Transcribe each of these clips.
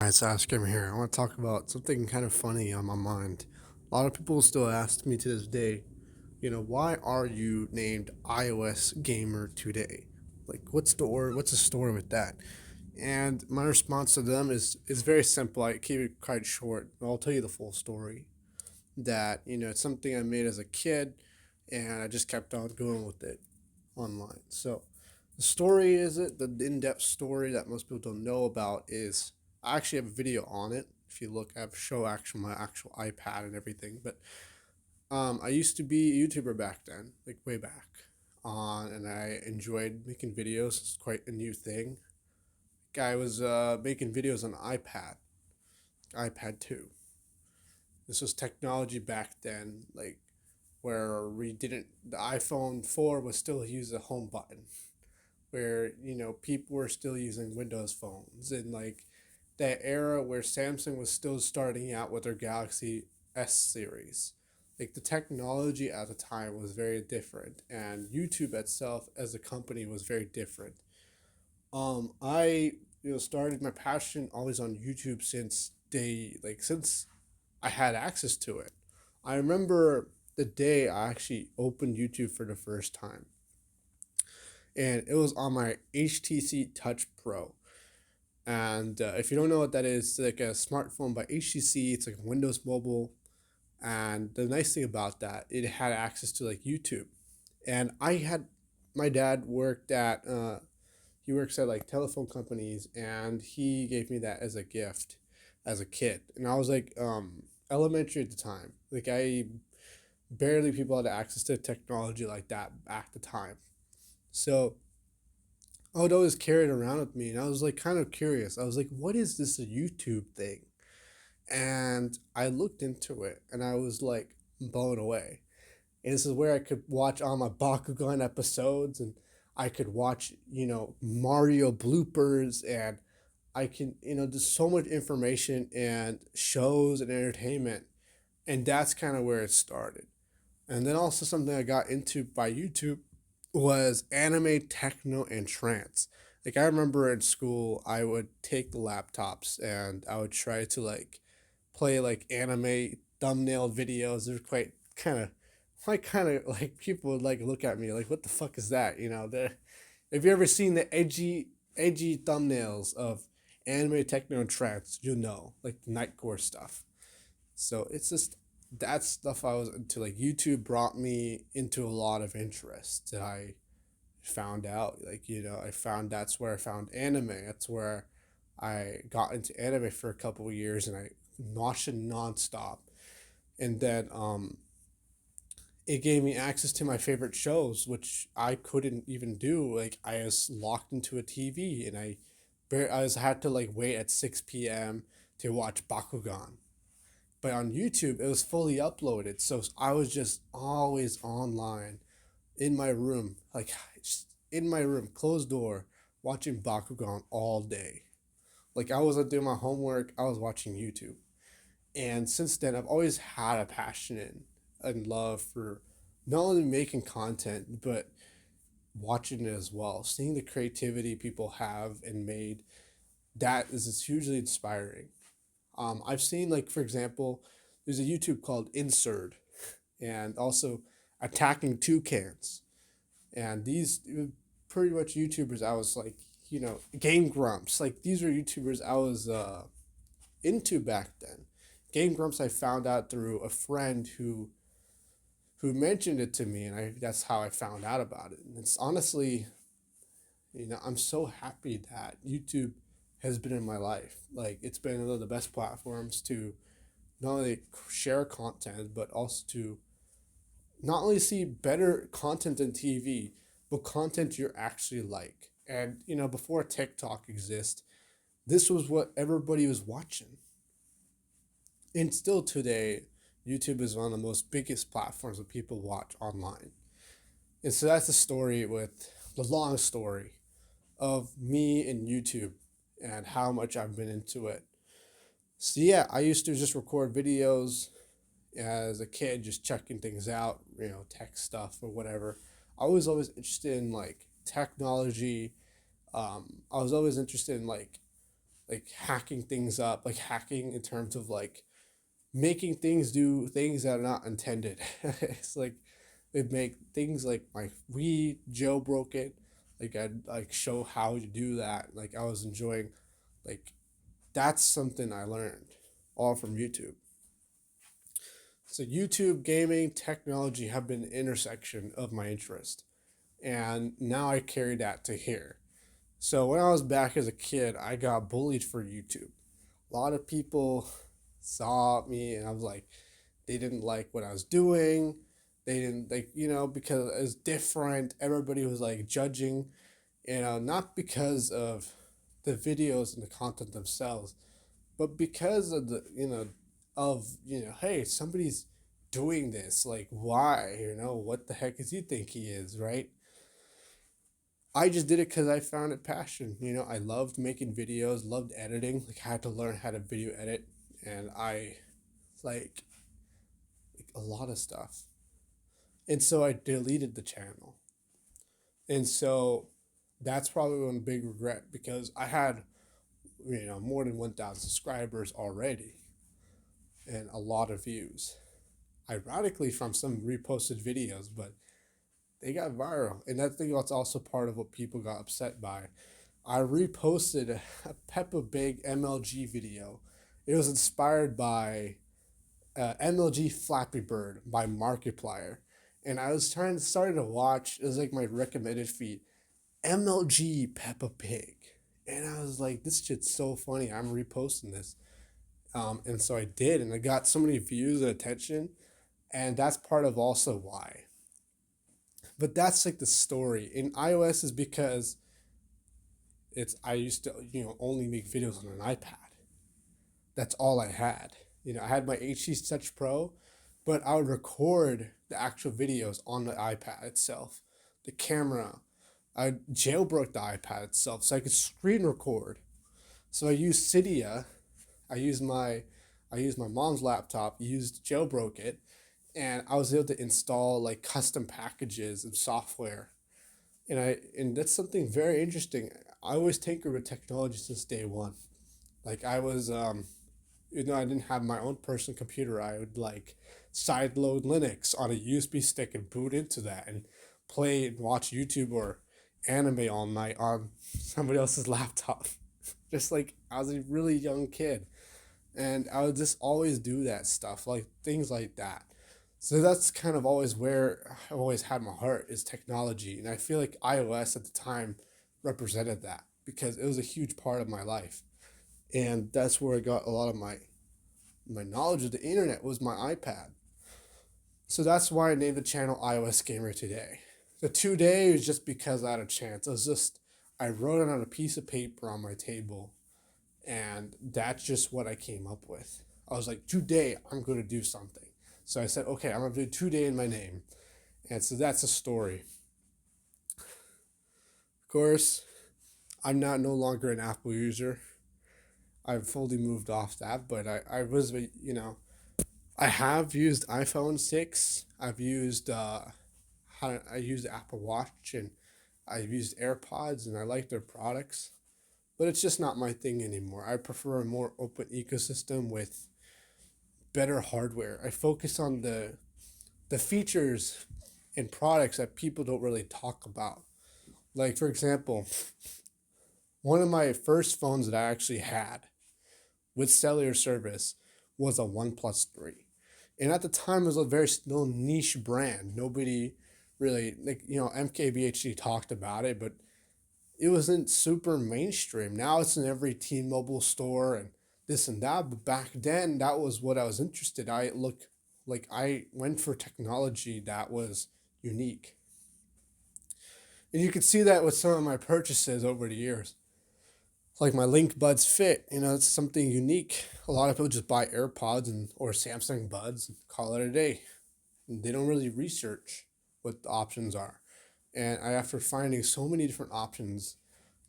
Alright, so SAMSUNGgamer here. I want to talk about something kind of funny on my mind. A lot of people still ask me to this day, why are you named iOS Gamer Today? Like, what's the story with that? And my response to them is very simple. I keep it quite short. I'll tell you the full story. That it's something I made as a kid, and I just kept on going with it online. So the story is it the in-depth story that most people don't know about is I actually have a video on it. If you look, I have show actual my actual iPad and everything. But I used to be a YouTuber back then, like way back on, and I enjoyed making videos. It's quite a new thing. Guy was making videos on iPad 2. This was technology back then, like where we didn't. The iPhone 4 was still use a home button, where people were still using Windows phones, and like that era where Samsung was still starting out with their Galaxy S series. Like the technology at the time was very different, and YouTube itself as a company was very different. I started my passion always on YouTube since I had access to it. I remember the day I actually opened YouTube for the first time, and it was on my HTC Touch Pro. And if you don't know what that is, it's like a smartphone by HTC. It's like a Windows Mobile, and the nice thing about that, it had access to like YouTube. And I had my dad worked at he works at like telephone companies, and he gave me that as a gift as a kid. And I was like elementary at the time. Like I barely people had access to technology like that at the time. So I would always carry it around with me, and I was like kind of curious. I was like, what is this YouTube thing? And I looked into it, and I was like blown away. And this is where I could watch all my Bakugan episodes, and I could watch Mario bloopers, and I can there's so much information and shows and entertainment, and that's kind of where it started. And then also something I got into by YouTube was anime, techno, and trance. Like I remember in school, I would take the laptops and I would try to like play like anime thumbnail videos. They're quite kind of like people would like look at me like, what the fuck is that? Have you ever seen the edgy thumbnails of anime, techno, and trance? You know, like the nightcore stuff. So it's just that stuff I was into. Like YouTube brought me into a lot of interest that I found out. Like I found that's where I found anime. That's where I got into anime for a couple of years, and I watched it nonstop. And then it gave me access to my favorite shows, which I couldn't even do. Like I was locked into a TV, and I was had to like wait at 6 p.m. to watch Bakugan. But on YouTube, it was fully uploaded. So I was just always online in my room, like just in my room, closed door, watching Bakugan all day. Like I wasn't doing my homework, I was watching YouTube. And since then, I've always had a passion and love for not only making content, but watching it as well. Seeing the creativity people have and made, that is hugely inspiring. I've seen, like, for example, there's a YouTube called Insert, and also Attacking Toucans. And these pretty much YouTubers I was like, Game Grumps. Like, these are YouTubers I was into back then. Game Grumps I found out through a friend who mentioned it to me, and that's how I found out about it. And it's honestly, I'm so happy that YouTube has been in my life. Like, it's been one of the best platforms to not only share content, but also to not only see better content than TV, but content you're actually like. And before TikTok exists, this was what everybody was watching. And still today, YouTube is one of the most biggest platforms that people watch online. And so that's the story with the long story of me and YouTube and how much I've been into it. So yeah, I used to just record videos as a kid, just checking things out, tech stuff or whatever. I was always interested in like technology. I was always interested in like like hacking things up, like hacking in terms of like making things do things that are not intended. It's like they make things like my we jailbroke it. Like I'd like show how to do that. Like I was enjoying, like that's something I learned all from YouTube. So YouTube, gaming, technology have been an intersection of my interest, and now I carry that to here. So when I was back as a kid, I got bullied for YouTube. A lot of people saw me, and I was like, they didn't like what I was doing. They didn't like, because it was different. Everybody was like judging, not because of the videos and the content themselves, but because of hey, somebody's doing this. Like, why? What the heck does he think he is, right? I just did it because I found it passion. I loved making videos, loved editing. Like, I had to learn how to video edit, and I like a lot of stuff. And so I deleted the channel. And so that's probably one big regret because I had, more than 1,000 subscribers already and a lot of views. Ironically, from some reposted videos, but they got viral. And I think that's also part of what people got upset by. I reposted a Peppa Pig MLG video. It was inspired by MLG Flappy Bird by Markiplier. And I was started to watch, it was like my recommended feed, MLG Peppa Pig. And I was like, this shit's so funny. I'm reposting this. And so I did, and I got so many views and attention. And that's part of also why. But that's like the story. In iOS is because I used to, only make videos on an iPad. That's all I had. I had my HD Touch Pro, but I would record the actual videos on the iPad itself. The camera, I jailbroke the iPad itself so I could screen record. So I used Cydia. I used my mom's laptop, used jailbroke it, and I was able to install like custom packages and software. And that's something very interesting. I always tinker with technology since day one. Like I was I didn't have my own personal computer, I would like sideload Linux on a USB stick and boot into that and play and watch YouTube or anime all night on somebody else's laptop. Just like I was a really young kid. And I would just always do that stuff, like things like that. So that's kind of always where I've always had my heart is technology. And I feel like iOS at the time represented that because it was a huge part of my life. And that's where I got a lot of my knowledge of the internet was my iPad. So that's why I named the channel iOS Gamer Today. The 2 day was just because I had a chance. It was just I wrote it on a piece of paper on my table, and that's just what I came up with. I was like, today I'm going to do something. So I said, okay, I'm going to do 2 day in my name. And so that's a story. Of course, I'm not no longer an Apple user. I've fully moved off that, but I was, I have used iPhone 6. I've used, I used the Apple Watch, and I've used AirPods, and I like their products. But it's just not my thing anymore. I prefer a more open ecosystem with better hardware. I focus on the features and products that people don't really talk about. Like for example, one of my first phones that I actually had with cellular service was a OnePlus 3. And at the time it was a very still niche brand. Nobody really like MKBHD talked about it, but it wasn't super mainstream. Now it's in every T-Mobile store and this and that. But back then, that was what I was interested. I went for technology that was unique, and you could see that with some of my purchases over the years. Like my Link Buds Fit, it's something unique. A lot of people just buy AirPods or Samsung Buds and call it a day. And they don't really research what the options are. And after finding so many different options,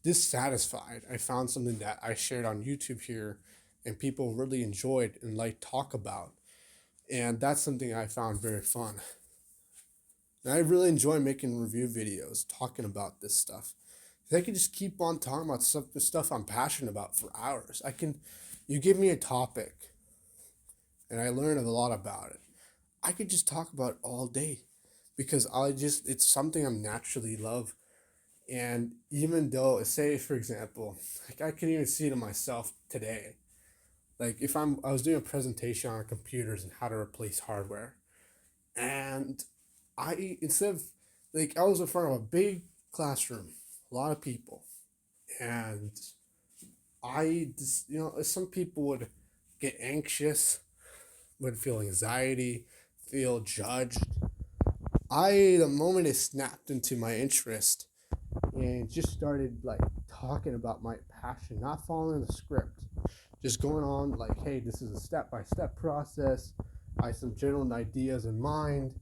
dissatisfied, I found something that I shared on YouTube here and people really enjoyed and like talk about. And that's something I found very fun. And I really enjoy making review videos talking about this stuff. I could just keep on talking about stuff I'm passionate about for hours. You give me a topic, and I learn a lot about it. I could just talk about it all day because it's something I'm naturally love. And even though, say for example, like I can even see it in myself today. Like if I was doing a presentation on computers and how to replace hardware, and instead of like I was in front of a big classroom, a lot of people, and I just some people would get anxious, would feel anxiety, feel judged. The moment it snapped into my interest and just started like talking about my passion, not following the script, just going on like, hey, this is a step by step process. I had some general ideas in mind,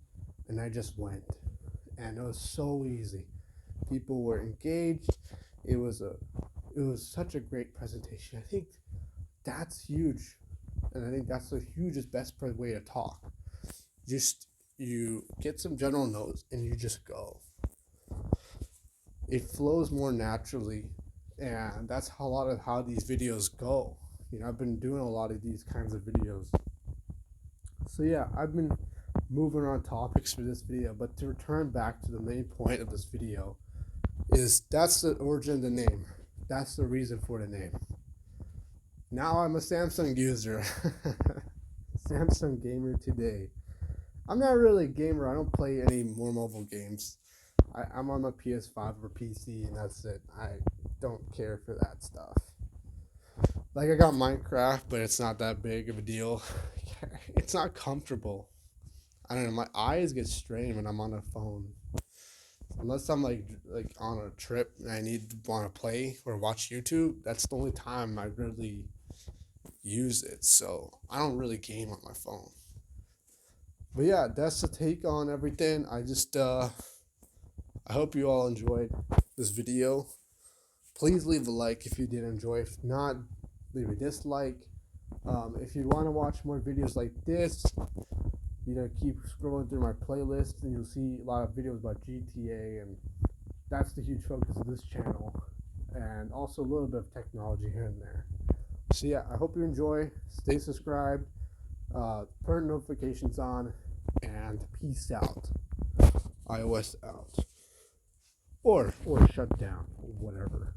and I just went, and it was so easy. People were engaged. It was a, it was such a great presentation. I think that's huge, and I think that's the hugest best way to talk. Just you get some general notes and you just go. It flows more naturally, and that's how a lot of how these videos go. I've been doing a lot of these kinds of videos. So yeah, I've been moving on topics for this video, but to return back to the main point of this video is that's the origin of the name. That's the reason for the name. Now I'm a Samsung user. SAMSUNGgamer2day. I'm not really a gamer. I don't play any more mobile games. I'm on my PS5 or PC, and that's it. I don't care for that stuff. Like I got Minecraft, but it's not that big of a deal. It's not comfortable. I don't know. My eyes get strained when I'm on a phone. Unless I'm like on a trip and I want to play or watch YouTube. That's the only time I really use it. So I don't really game on my phone. But yeah, that's the take on everything. I hope you all enjoyed this video. Please leave a like if you did enjoy. If not, leave a dislike. If you want to watch more videos like this, keep scrolling through my playlist and you'll see a lot of videos about GTA, and that's the huge focus of this channel, and also a little bit of technology here and there. So yeah, I hope you enjoy. Stay subscribed, turn notifications on, and peace out. iOS out. Or shut down, whatever.